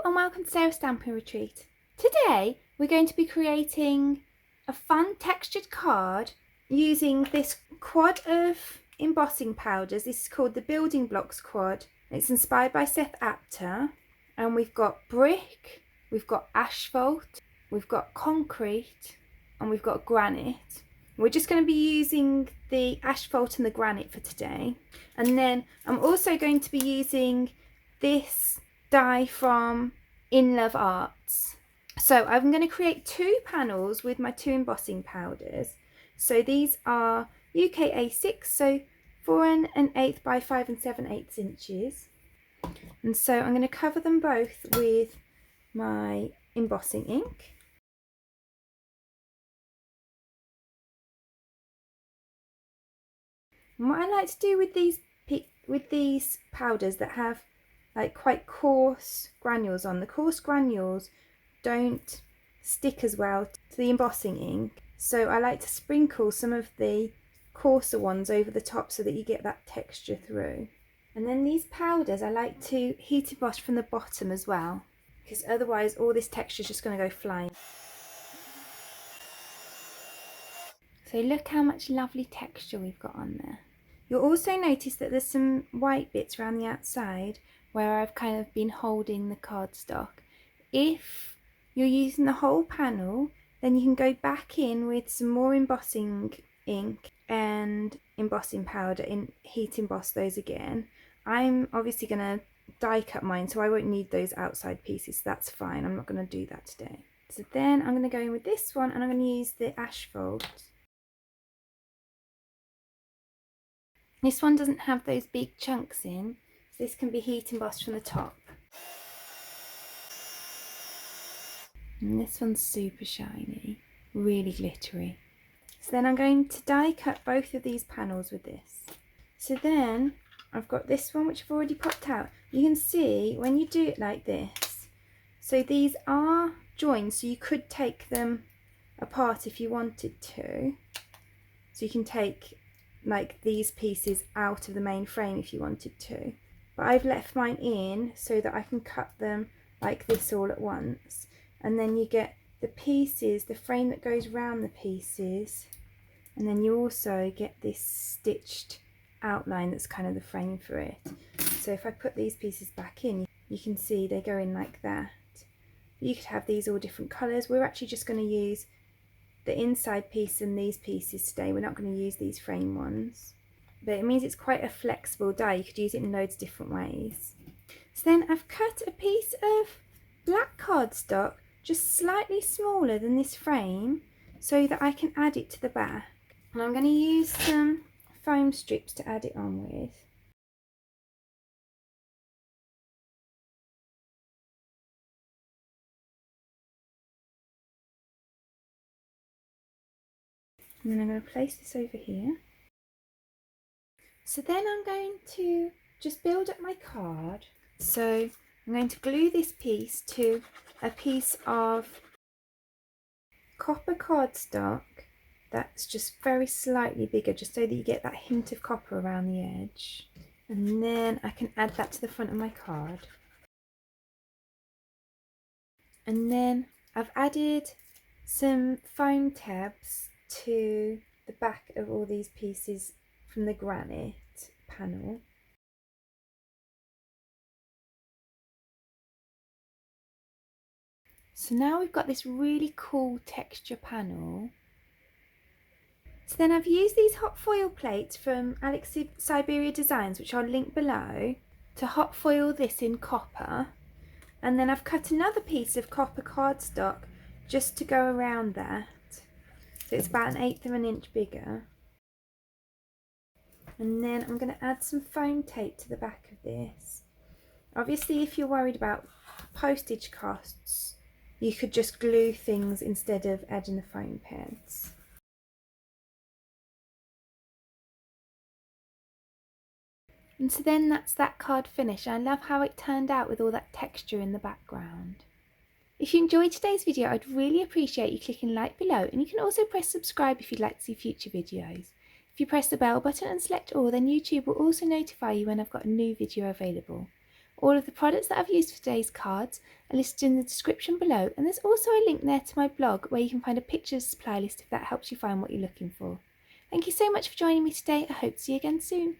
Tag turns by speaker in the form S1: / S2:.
S1: and welcome to Sarah's Stamping Retreat. Today we're going to be creating a fun textured card using this quad of embossing powders. This is called the Building Blocks quad. It's inspired by Seth Apter, and we've got brick, we've got asphalt, we've got concrete, and we've got granite. We're just going to be using the asphalt and the granite for today, and then I'm also going to be using this dye from Inlovearts. So I'm going to create two panels with my two embossing powders. So these are UK A6, so 4 1/8 by 5 7/8 inches. And so I'm going to cover them both with my embossing ink. And what I like to do with these powders that have like quite coarse granules on, the coarse granules don't stick as well to the embossing ink, so I like to sprinkle some of the coarser ones over the top so that you get that texture through. And then these powders I like to heat emboss from the bottom as well, because otherwise all this texture is just going to go flying. So look how much lovely texture we've got on there. You'll also notice that there's some white bits around the outside where I've kind of been holding the cardstock. If you're using the whole panel, then you can go back in with some more embossing ink and embossing powder and heat emboss those again. I'm obviously going to die cut mine, so I won't need those outside pieces. That's fine, I'm not going to do that today. So then I'm going to go in with this one, and I'm going to use the asphalt. This one doesn't have those big chunks in, so this can be heat embossed from the top. And this one's super shiny, really glittery. So then I'm going to die cut both of these panels with this. So then I've got this one which I've already popped out. You can see when you do it like this, so these are joined, so you could take them apart if you wanted to. So you can take like these pieces out of the main frame if you wanted to, but I've left mine in so that I can cut them like this all at once, and then you get the pieces, the frame that goes round the pieces, and then you also get this stitched outline that's kind of the frame for it. So if I put these pieces back in, you can see they go in like that. You could have these all different colours. We're actually just going to use the inside piece and these pieces today. We're not going to use these frame ones, but it means it's quite a flexible die. You could use it in loads of different ways. So then I've cut a piece of black cardstock just slightly smaller than this frame so that I can add it to the back, and I'm going to use some foam strips to add it on with. And then I'm going to place this over here. So then I'm going to just build up my card. So I'm going to glue this piece to a piece of copper cardstock that's just very slightly bigger, just so that you get that hint of copper around the edge. And then I can add that to the front of my card. And then I've added some foam tabs to the back of all these pieces from the granite panel. So now we've got this really cool texture panel. So then I've used these hot foil plates from Alex Siberia Designs, which I'll link below, to hot foil this in copper. And then I've cut another piece of copper cardstock just to go around that. So it's about 1/8 of an inch bigger. And then I'm going to add some foam tape to the back of this. Obviously, if you're worried about postage costs, you could just glue things instead of adding the foam pads. And so then that's that card finished. I love how it turned out with all that texture in the background. If you enjoyed today's video, I'd really appreciate you clicking like below, and you can also press subscribe if you'd like to see future videos. If you press the bell button and select all, then YouTube will also notify you when I've got a new video available. All of the products that I've used for today's cards are listed in the description below, and there's also a link there to my blog where you can find a pictures supply list if that helps you find what you're looking for. Thank you so much for joining me today. I hope to see you again soon.